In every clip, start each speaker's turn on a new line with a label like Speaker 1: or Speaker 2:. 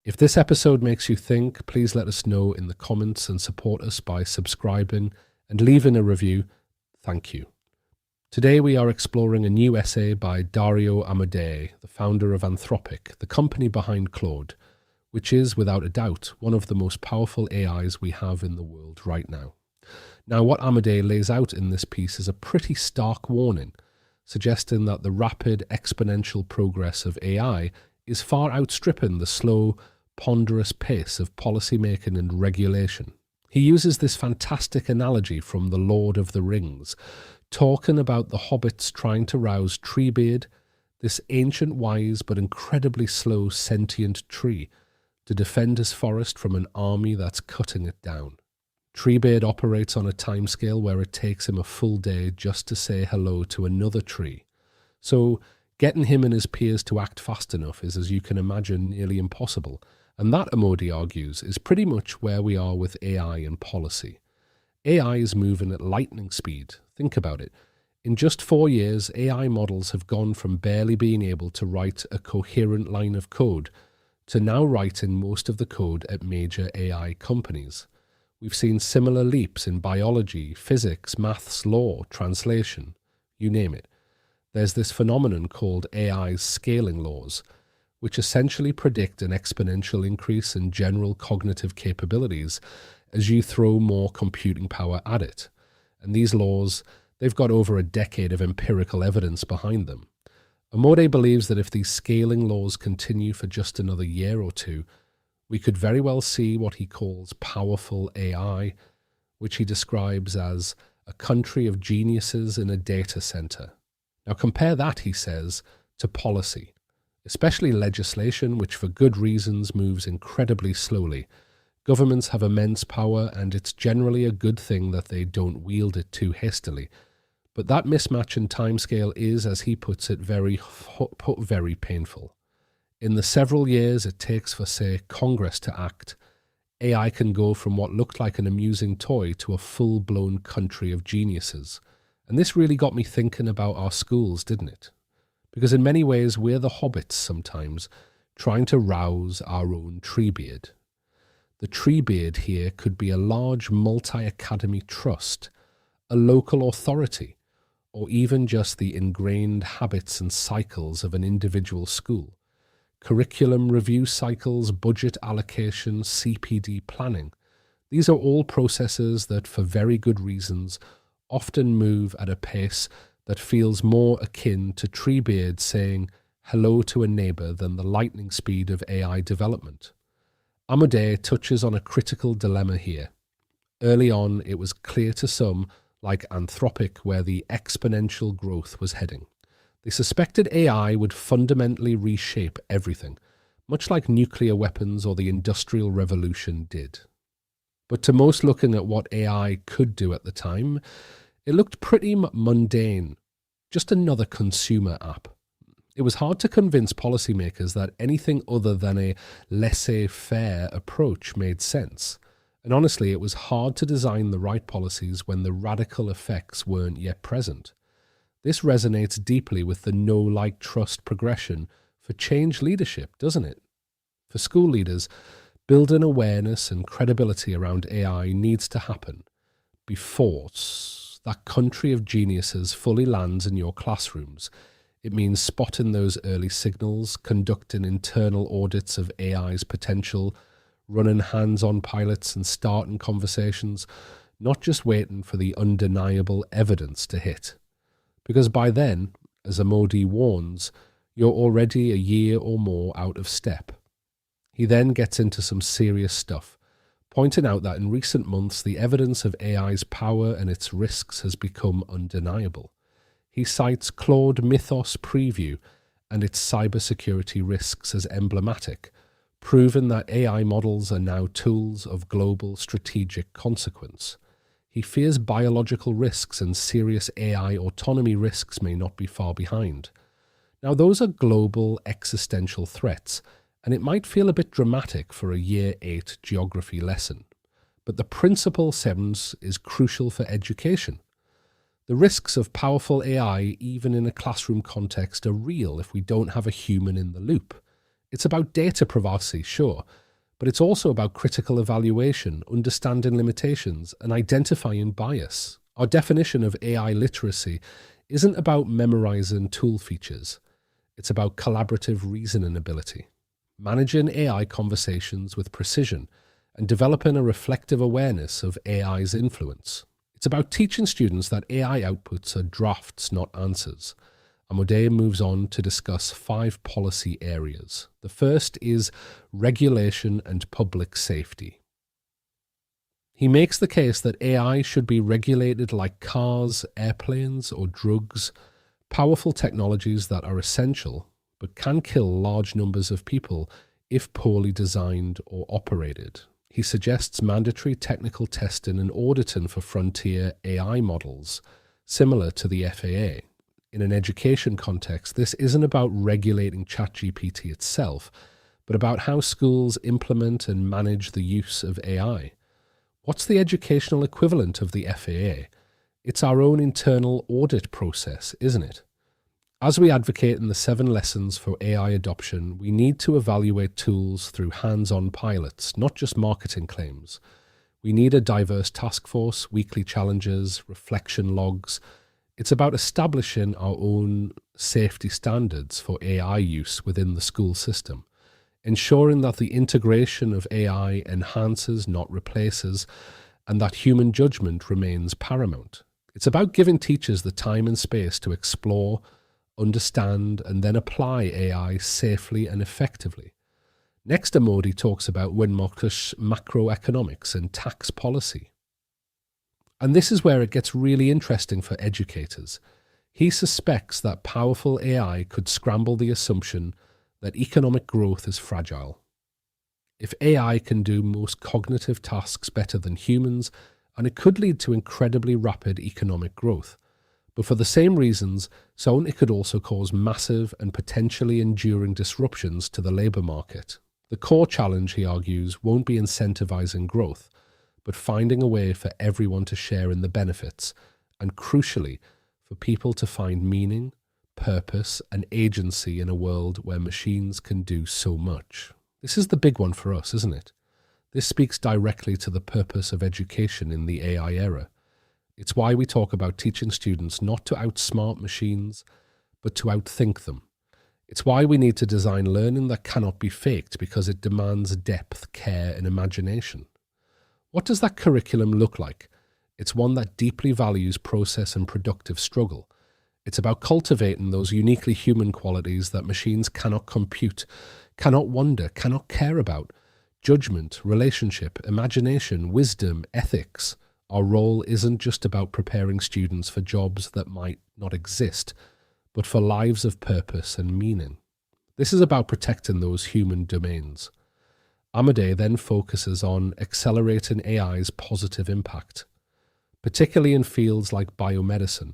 Speaker 1: If this episode makes you think, please let us know in the comments and support us by subscribing and leaving a review. Thank you. Today we are exploring a new essay by Dario Amodei, the founder of Anthropic, the company behind Claude, which is, without a doubt, one of the most powerful AIs we have in the world right now. Now, what Amodei lays out in this piece is a pretty stark warning, suggesting that the rapid exponential progress of AI is far outstripping the slow, ponderous pace of policymaking and regulation. He uses this fantastic analogy from The Lord of the Rings, talking about the Hobbits trying to rouse Treebeard, this ancient, wise but incredibly slow sentient tree, to defend his forest from an army that's cutting it down. Treebeard operates on a timescale where it takes him a full day just to say hello to another tree. So getting him and his peers to act fast enough is, as you can imagine, nearly impossible. And that, Amodei argues, is pretty much where we are with AI and policy. AI is moving at lightning speed. Think about it. In just 4 years, AI models have gone from barely being able to write a coherent line of code to now writing most of the code at major AI companies. We've seen similar leaps in biology, physics, maths, law, translation, you name it. There's this phenomenon called AI's scaling laws, which essentially predict an exponential increase in general cognitive capabilities as you throw more computing power at it. And these laws, they've got over a decade of empirical evidence behind them. Amodei believes that if these scaling laws continue for just another year or two, we could very well see what he calls powerful AI, which he describes as a country of geniuses in a data center. Now compare that, he says, to policy, especially legislation, which for good reasons moves incredibly slowly. Governments have immense power, and it's generally a good thing that they don't wield it too hastily. But that mismatch in timescale is, as he puts it, very painful. In the several years it takes for, say, Congress to act, AI can go from what looked like an amusing toy to a full-blown country of geniuses. And this really got me thinking about our schools, didn't it? Because in many ways we're the Hobbits sometimes, trying to rouse our own Treebeard. The Treebeard here could be a large multi-academy trust, a local authority, or even just the ingrained habits and cycles of an individual school. Curriculum review cycles, budget allocation, CPD planning. These are all processes that, for very good reasons, often move at a pace that feels more akin to Treebeard saying hello to a neighbor than the lightning speed of AI development. Amodei touches on a critical dilemma here. Early on, it was clear to some, like Anthropic, where the exponential growth was heading. They suspected AI would fundamentally reshape everything, much like nuclear weapons or the Industrial Revolution did. But to most looking at what AI could do at the time, it looked pretty mundane, just another consumer app. It was hard to convince policymakers that anything other than a laissez-faire approach made sense. And honestly, it was hard to design the right policies when the radical effects weren't yet present. This resonates deeply with the know-like-trust progression for change leadership, doesn't it? For school leaders, building awareness and credibility around AI needs to happen before that country of geniuses fully lands in your classrooms. It means spotting those early signals, conducting internal audits of AI's potential, running hands-on pilots and starting conversations, not just waiting for the undeniable evidence to hit. Because by then, as Amodei warns, you're already a year or more out of step. He then gets into some serious stuff, pointing out that in recent months the evidence of AI's power and its risks has become undeniable. He cites Claude Mythos Preview and its cybersecurity risks as emblematic, proving that AI models are now tools of global strategic consequence. He fears biological risks and serious AI autonomy risks may not be far behind. Now, those are global existential threats, and it might feel a bit dramatic for a Year 8 geography lesson. But the principle sense is crucial for education. The risks of powerful AI, even in a classroom context, are real if we don't have a human in the loop. It's about data privacy, sure, but it's also about critical evaluation, understanding limitations, and identifying bias. Our definition of AI literacy isn't about memorizing tool features. It's about collaborative reasoning ability, managing AI conversations with precision, and developing a reflective awareness of AI's influence. It's about teaching students that AI outputs are drafts, not answers. Amodei moves on to discuss 5 policy areas. The first is regulation and public safety. He makes the case that AI should be regulated like cars, airplanes, or drugs, powerful technologies that are essential but can kill large numbers of people if poorly designed or operated. He suggests mandatory technical testing and auditing for frontier AI models, similar to the FAA. In an education context, this isn't about regulating ChatGPT itself, but about how schools implement and manage the use of AI. What's the educational equivalent of the FAA? It's our own internal audit process, isn't it? As we advocate in the 7 lessons for AI adoption, we need to evaluate tools through hands-on pilots, not just marketing claims. We need a diverse task force, weekly challenges, reflection logs. It's about establishing our own safety standards for AI use within the school system, ensuring that the integration of AI enhances, not replaces, and that human judgment remains paramount. It's about giving teachers the time and space to explore, understand, and then apply AI safely and effectively. Next, Amodei talks about macroeconomics and tax policy. And this is where it gets really interesting for educators. He suspects that powerful AI could scramble the assumption that economic growth is fragile. If AI can do most cognitive tasks better than humans, and it could lead to incredibly rapid economic growth. But for the same reasons, so it could also cause massive and potentially enduring disruptions to the labour market. The core challenge, he argues, won't be incentivizing growth, but finding a way for everyone to share in the benefits, and crucially, for people to find meaning, purpose, and agency in a world where machines can do so much. This is the big one for us, isn't it? This speaks directly to the purpose of education in the AI era. It's why we talk about teaching students not to outsmart machines, but to outthink them. It's why we need to design learning that cannot be faked, because it demands depth, care, and imagination. What does that curriculum look like? It's one that deeply values process and productive struggle. It's about cultivating those uniquely human qualities that machines cannot compute, cannot wonder, cannot care about. Judgment, relationship, imagination, wisdom, ethics. Our role isn't just about preparing students for jobs that might not exist, but for lives of purpose and meaning. This is about protecting those human domains. Amodei then focuses on accelerating AI's positive impact, particularly in fields like biomedicine.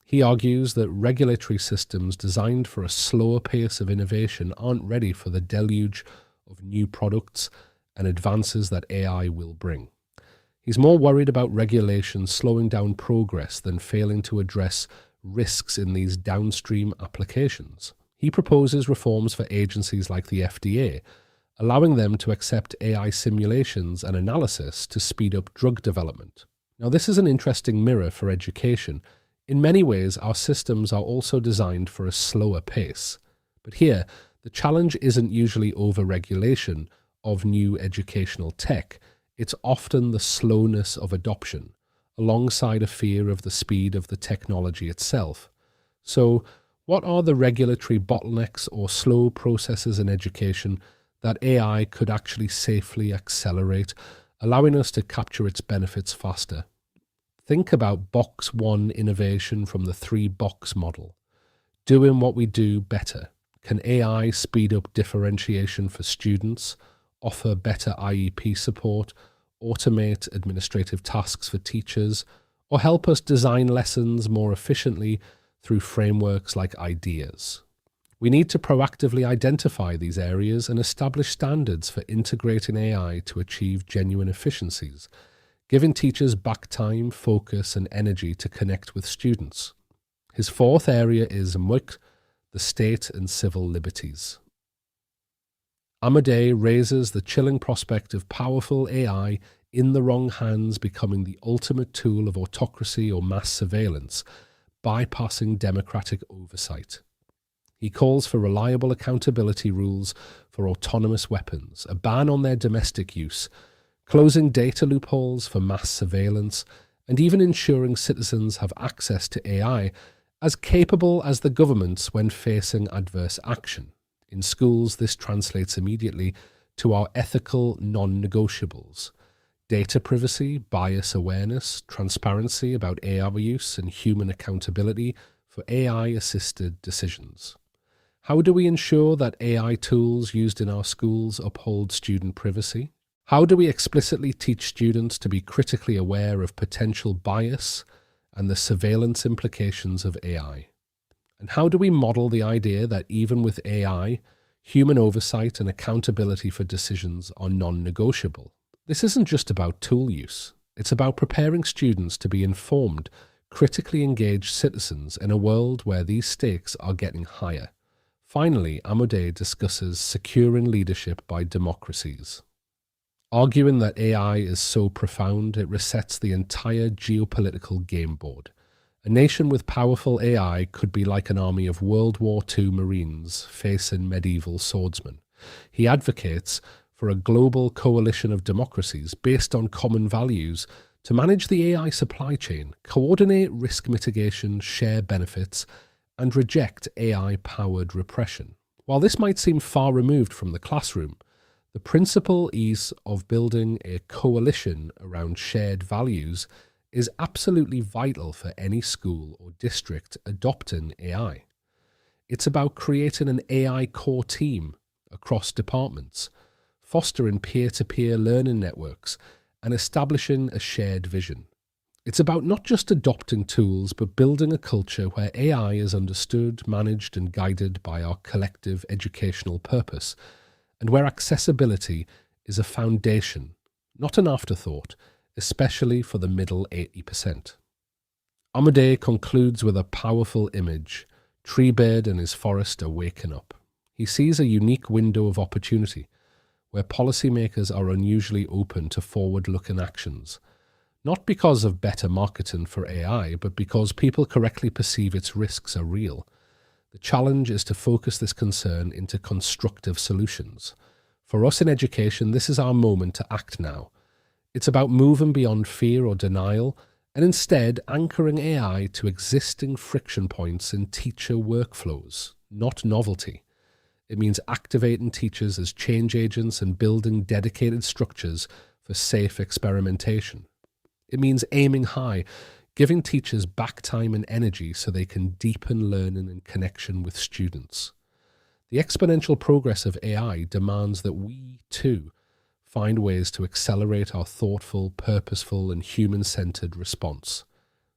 Speaker 1: He argues that regulatory systems designed for a slower pace of innovation aren't ready for the deluge of new products and advances that AI will bring. He's more worried about regulation slowing down progress than failing to address risks in these downstream applications. He proposes reforms for agencies like the FDA, allowing them to accept AI simulations and analysis to speed up drug development. Now, this is an interesting mirror for education. In many ways, our systems are also designed for a slower pace. But here, the challenge isn't usually over-regulation of new educational tech. It's often the slowness of adoption, alongside a fear of the speed of the technology itself. So, what are the regulatory bottlenecks or slow processes in education that AI could actually safely accelerate, allowing us to capture its benefits faster? Think about box one innovation from the 3-box model. Doing what we do better. Can AI speed up differentiation for students, offer better IEP support, automate administrative tasks for teachers, or help us design lessons more efficiently through frameworks like ideas? We need to proactively identify these areas and establish standards for integrating AI to achieve genuine efficiencies, giving teachers back time, focus, and energy to connect with students. His 4th area is the state and civil liberties. Amodei raises the chilling prospect of powerful AI in the wrong hands becoming the ultimate tool of autocracy or mass surveillance, bypassing democratic oversight. He calls for reliable accountability rules for autonomous weapons, a ban on their domestic use, closing data loopholes for mass surveillance, and even ensuring citizens have access to AI as capable as the governments when facing adverse action. In schools, this translates immediately to our ethical non-negotiables: data privacy, bias awareness, transparency about AI use, and human accountability for AI-assisted decisions. How do we ensure that AI tools used in our schools uphold student privacy? How do we explicitly teach students to be critically aware of potential bias and the surveillance implications of AI? And how do we model the idea that even with AI, human oversight and accountability for decisions are non-negotiable? This isn't just about tool use. It's about preparing students to be informed, critically engaged citizens in a world where these stakes are getting higher. Finally, Amodei discusses securing leadership by democracies, arguing that AI is so profound it resets the entire geopolitical game board. A nation with powerful AI could be like an army of World War II Marines facing medieval swordsmen. He advocates for a global coalition of democracies based on common values to manage the AI supply chain, coordinate risk mitigation, share benefits, and reject AI-powered repression. While this might seem far removed from the classroom, the principle of building a coalition around shared values is absolutely vital for any school or district adopting AI. It's about creating an AI core team across departments, fostering peer-to-peer learning networks, and establishing a shared vision. It's about not just adopting tools, but building a culture where AI is understood, managed, and guided by our collective educational purpose, and where accessibility is a foundation, not an afterthought, especially for the middle 80%. Amodei concludes with a powerful image. Treebeard and his forest are waking up. He sees a unique window of opportunity, where policymakers are unusually open to forward-looking actions, not because of better marketing for AI, but because people correctly perceive its risks are real. The challenge is to focus this concern into constructive solutions. For us in education, this is our moment to act now. It's about moving beyond fear or denial and instead anchoring AI to existing friction points in teacher workflows, not novelty. It means activating teachers as change agents and building dedicated structures for safe experimentation. It means aiming high, giving teachers back time and energy so they can deepen learning and connection with students. The exponential progress of AI demands that we, too, find ways to accelerate our thoughtful, purposeful, and human-centered response.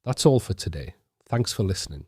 Speaker 1: That's all for today. Thanks for listening.